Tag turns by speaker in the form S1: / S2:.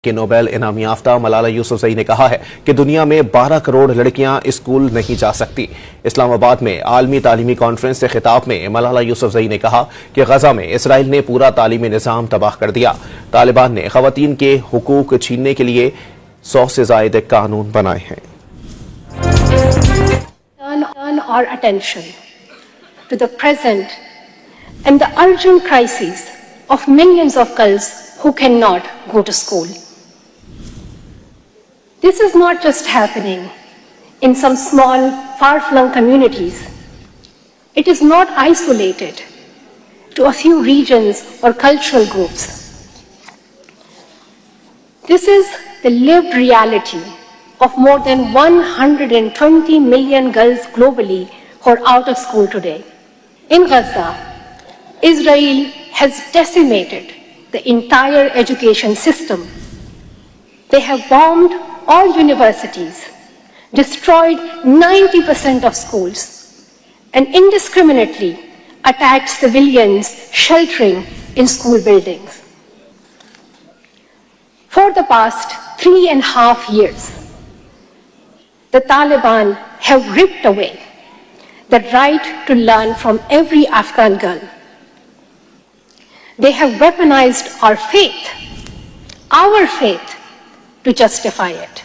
S1: کہ نوبل انعام یافتہ ملالہ یوسفزئی نے کہا ہے کہ دنیا میں 12 کروڑ لڑکیاں اسکول نہیں جا سکتی۔ اسلام آباد میں عالمی تعلیمی کانفرنس سے خطاب میں ملالہ یوسفزئی نے کہا کہ غزہ میں اسرائیل نے پورا تعلیمی نظام تباہ کر دیا۔ طالبان نے خواتین کے حقوق چھیننے کے لیے 100 سے زائد قانون بنائے ہیں۔
S2: Turn our attention to the present and the urgent crises of millions of girls who cannot go to school. This is not just happening in some small, far-flung communities. It is not isolated to a few regions or cultural groups. This is the lived reality of more than 120 million girls globally who are out of school today. In Gaza, Israel has decimated the entire education system. They have bombed all universities, destroyed 90% of schools, and indiscriminately attacked civilians sheltering in school buildings. For the past 3.5 years, the Taliban have ripped away the right to learn from every Afghan girl. They have weaponized our faith, to justify it.